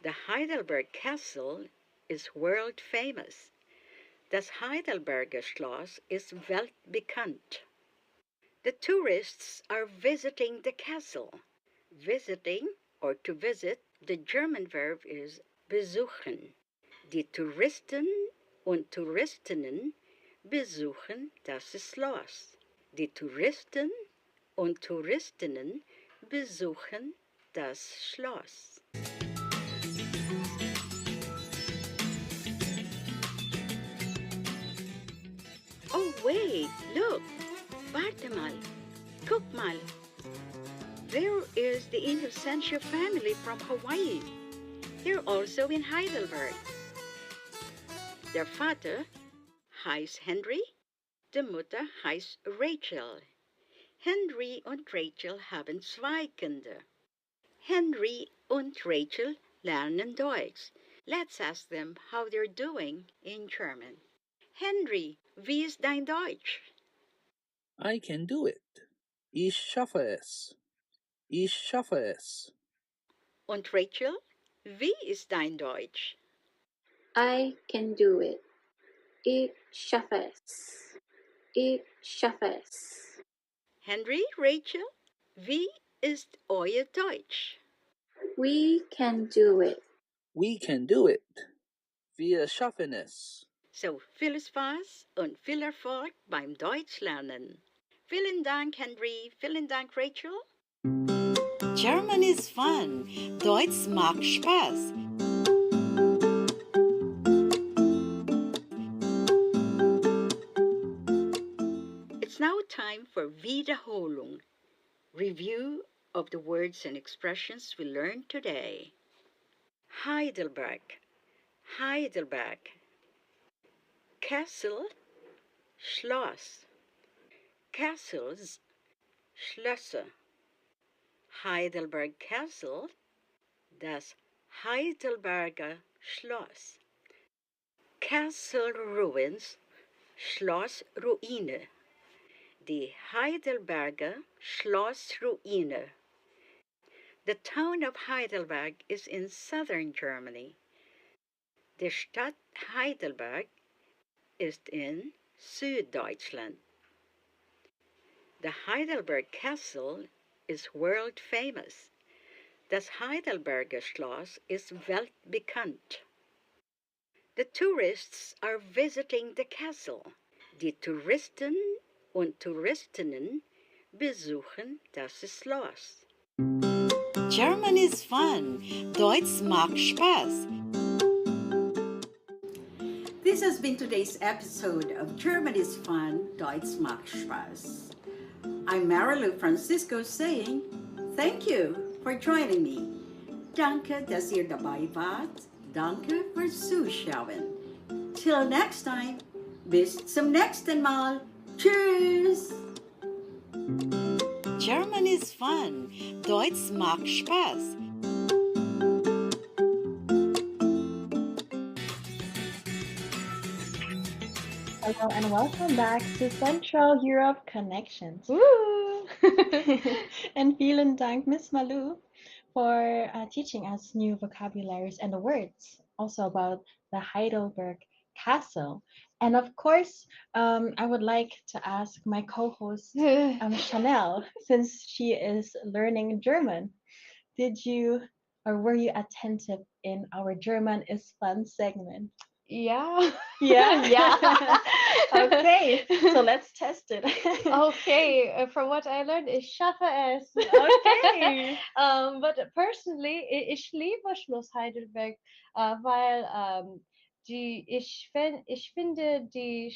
The Heidelberg Castle is world famous. Das Heidelberger Schloss ist weltbekannt. The tourists are visiting the castle. Visiting, or to visit, the German verb is besuchen. Die Touristen und Touristinnen besuchen das Schloss. Die Touristen und Touristinnen besuchen das Schloss. Oh wait, look! Warte mal, guck mal. There is the Inocencio family from Hawaii. They're also in Heidelberg. Der Vater heißt Henry, die Mutter heißt Rachel. Henry und Rachel haben 2 Kinder. Henry und Rachel lernen Deutsch. Let's ask them how they're doing in German. Henry, wie ist dein Deutsch? I can do it. Ich schaffe es. Ich schaffe es. Und Rachel, wie ist dein Deutsch? I can do it. Ich schaffe es. Ich schaffe es. Henry, Rachel, wie ist euer Deutsch? We can do it. We can do it. Wir schaffen es. So, viel Spaß und viel Erfolg beim Deutschlernen. Vielen Dank, Henry. Vielen Dank, Rachel. German is fun. Deutsch macht Spaß. It's now time for Wiederholung, review of the words and expressions we learned today. Heidelberg, Heidelberg. Castle, Schloss. Castles, Schlösser. Heidelberg Castle, das Heidelberger Schloss. Castle Ruins, Schlossruine. Die Heidelberger Schlossruine. The town of Heidelberg is in southern Germany. Die Stadt Heidelberg ist in Süddeutschland. The Heidelberg Castle is world famous. Das Heidelberger Schloss ist weltbekannt. The tourists are visiting the castle. Die Touristen und Touristinnen besuchen das Schloss. German is fun. Deutsch macht Spaß. This has been today's episode of German is Fun, Deutsch macht Spaß. I'm Malou Francisco saying Thank you for joining me. Danke, dass ihr dabei wart. Danke fürs Zuschauen. Till next time. Bis zum nächsten Mal. Tschüss. German is fun. Deutsch macht Spaß. Hello and welcome back to Central Europe Connections. Woo! And vielen Dank, Miss Malou, for teaching us new vocabularies and the words, also about the Heidelberg Castle. And of course, I would like to ask my co-host, Chanel, since she is learning German, did you or were you attentive in our German is fun segment? Yeah. Yeah. Yeah. Okay, so let's test it. Okay, from what I learned, ich schaffe es. Okay. But personally, ich liebe Schloss Heidelberg, weil ich finde die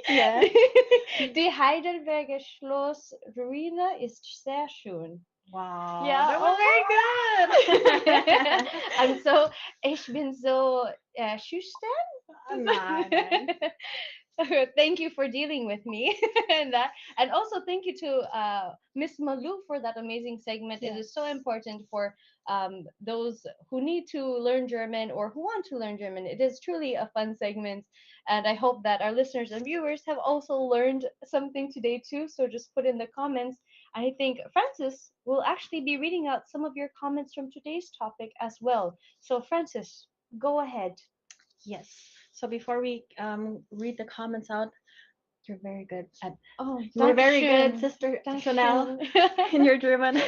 Yeah. die Heidelberger Schlossruine ist sehr schön. Wow. Yeah, That was very good. Ich bin so schüchtern. Nein. Thank you for dealing with me and that, and also thank you to Miss Malou for that amazing segment. It is so important for those who need to learn German or who want to learn German. It is truly a fun segment, and I hope that our listeners and viewers have also learned something today too. So just put in the comments. I think Francis will actually be reading out some of your comments from today's topic as well. So Francis, go ahead. Yes. So before we read the comments out, you're very good at. Oh, you're very good, Dankeschön. Sister Dankeschön. Chanel, in your German.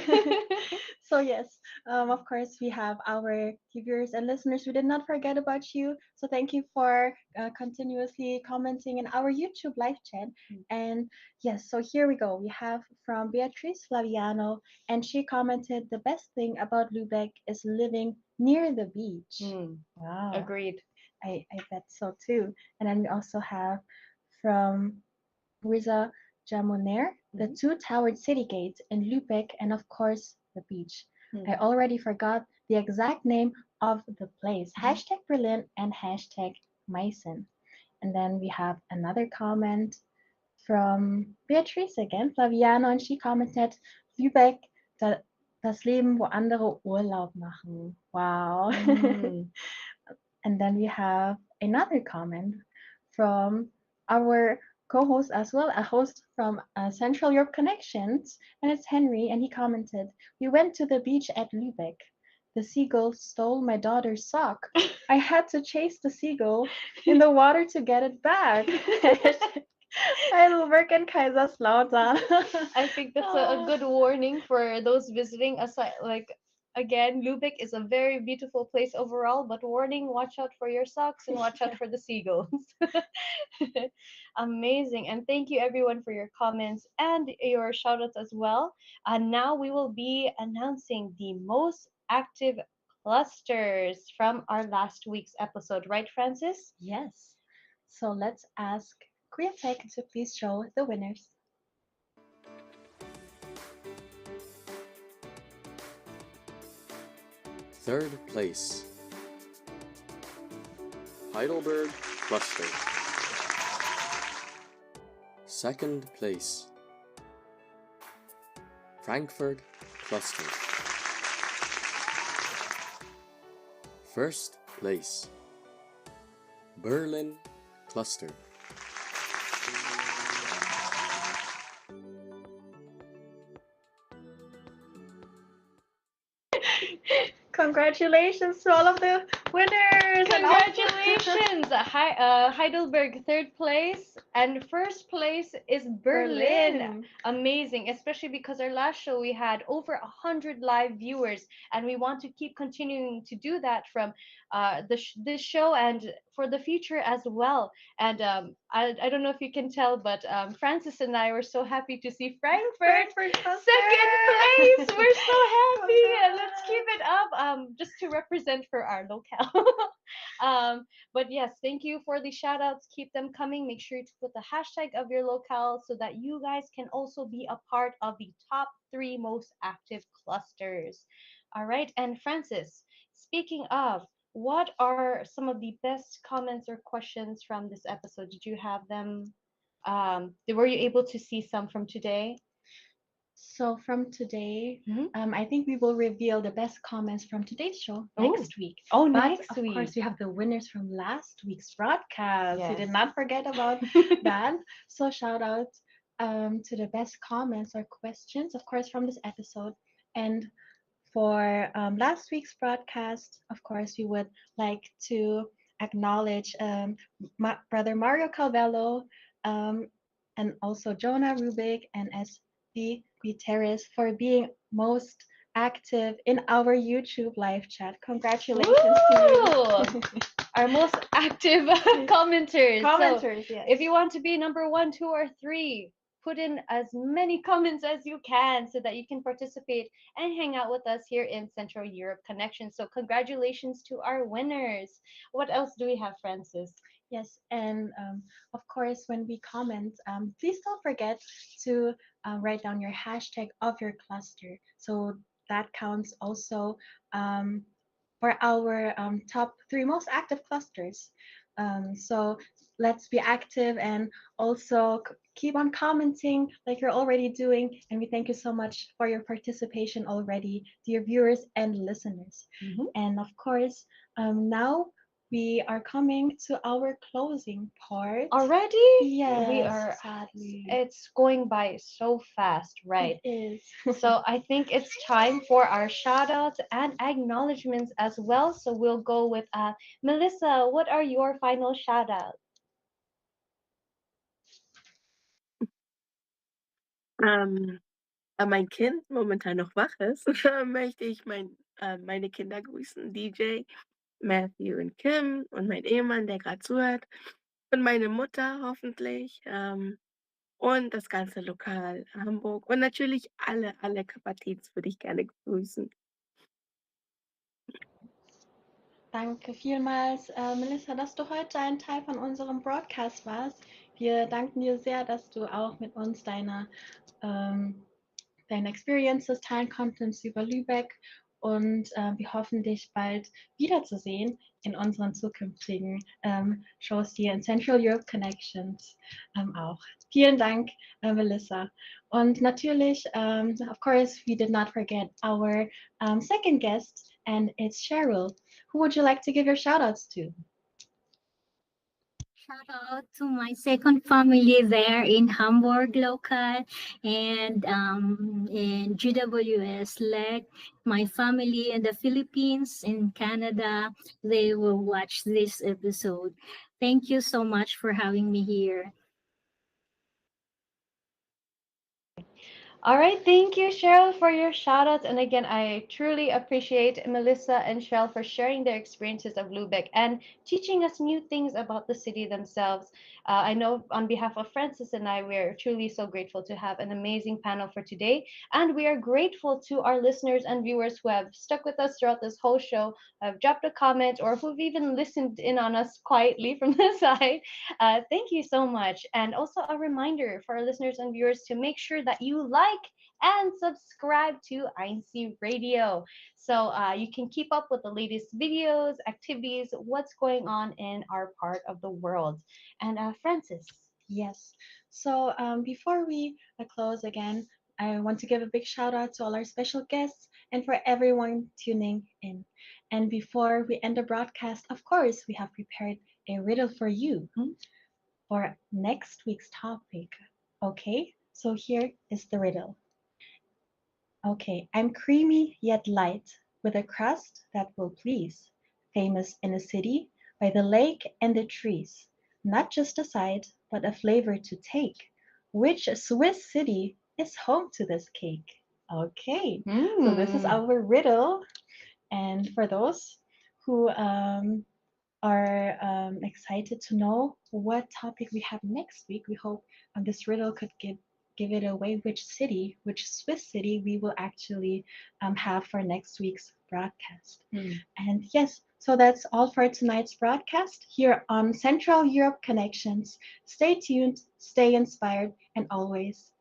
So yes, of course we have our viewers and listeners. We did not forget about you. So thank you for continuously commenting in our YouTube live chat. And yes, so here we go. We have from Beatrice Flaviano, and she commented, the best thing about Lübeck is living near the beach. Wow. Agreed. I bet so too. And then we also have from Riza Jamoner, the two-towered city gates in Lübeck, and of course the beach. I already forgot the exact name of the place. Hashtag Berlin and hashtag Meissen. And then we have another comment from Beatrice again, Flaviano, and she commented, Lübeck, das Leben, wo andere Urlaub machen. Wow. And then we have another comment from our co-host as well, a host from Central Europe Connections, and it's Henry, and he commented, we went to the beach at Lübeck. The seagull stole my daughter's sock. I had to chase the seagull in the water to get it back. Heidelberg and Kaiserslautern. I think that's a good warning for those visiting. Aside, like, again, Lübeck is a very beautiful place overall, but warning, watch out for your socks and watch out for the seagulls. Amazing. And thank you everyone for your comments and your shout outs as well. And now we will be announcing the most active clusters from our last week's episode, right, Francis? Yes. So let's ask Tech to please show the winners. Third place, Heidelberg Cluster. Second place, Frankfurt Cluster. First place, Berlin Cluster. Congratulations to all of the winners! Congratulations! Heidelberg third place, and first place is Berlin. Amazing, especially because our last show we had over 100 live viewers, and we want to keep continuing to do that from this show and for the future as well. And I don't know if you can tell, but Francis and I were so happy to see Frankfurt second place. We're so happy, and let's keep it up. Just to represent for our locale. locale. But yes, thank you for the shout outs. Keep them coming. Make sure to put the hashtag of your locale so that you guys can also be a part of the top 3 most active clusters. All right. And Francis, speaking of, what are some of the best comments or questions from this episode? Did you have them? Were you able to see some from today? So from today, I think we will reveal the best comments from today's show next week. Oh, but next of week. course, we have the winners from last week's broadcast. We Yes. did not forget about that. So shout out to the best comments or questions, of course, from this episode. And for last week's broadcast, of course, we would like to acknowledge Brother Mario Calvello and also Jonah Rubik and SB Gutierrez for being most active in our YouTube live chat. Congratulations to you. Our most active commenters. Commenters, So yes. if you want to be number 1, 2, or 3, put in as many comments as you can so that you can participate and hang out with us here in Central Europe Connection. So congratulations to our winners. What else do we have, Francis? Yes, and of course, when we comment, please don't forget to write down your hashtag of your cluster. So that counts also for our top 3 most active clusters. So let's be active and also keep on commenting like you're already doing. And we thank you so much for your participation already, dear viewers and listeners. And of course, now we are coming to our closing part. Already? Yes, We are. sadly. It's going by so fast, right? It is. So I think it's time for our shout outs and acknowledgments as well. So we'll go with Melissa, what are your final shout outs? Da mein Kind momentan noch wach ist, möchte ich meine Kinder grüßen, DJ, Matthew und Kim und mein Ehemann, der gerade zuhört, und meine Mutter hoffentlich, und das ganze Lokal Hamburg und natürlich alle Kapazitets würde ich gerne grüßen. Danke vielmals, Melissa, dass du heute ein Teil von unserem Broadcast warst. Wir danken dir sehr, dass du auch mit uns deine Experiences teilen konntest über Lübeck und wir hoffen, dich bald wiederzusehen in unseren zukünftigen Shows hier in Central Europe Connections auch. Vielen Dank, Melissa. Und natürlich, of course, we did not forget our second guest, and it's Cheryl. Who would you like to give your shout outs to? Shout out to my second family there in Hamburg local and in GWS leg. My family in the Philippines, in Canada, they will watch this episode. Thank you so much for having me here. All right, thank you, Cheryl, for your shout outs. And again, I truly appreciate Melissa and Cheryl for sharing their experiences of Lübeck and teaching us new things about the city themselves. I know on behalf of Francis and I, we're truly so grateful to have an amazing panel for today. And we are grateful to our listeners and viewers who have stuck with us throughout this whole show, have dropped a comment, or who've even listened in on us quietly from the side. Thank you so much. And also a reminder for our listeners and viewers to make sure that you like and subscribe to INCRadio so you can keep up with the latest videos, activities, what's going on in our part of the world. And Francis. Yes. So before we close again, I want to give a big shout out to all our special guests and for everyone tuning in. And before we end the broadcast, of course, we have prepared a riddle for you for next week's topic. Okay, so here is the riddle. Okay, I'm creamy yet light, with a crust that will please. Famous in a city, by the lake and the trees. Not just a sight, but a flavor to take. Which Swiss city is home to this cake? Okay, so this is our riddle. And for those who are excited to know what topic we have next week, we hope this riddle could give it away which Swiss city we will actually have for next week's broadcast. And yes, So that's all for tonight's broadcast here on Central Europe Connections. Stay tuned, stay inspired, and always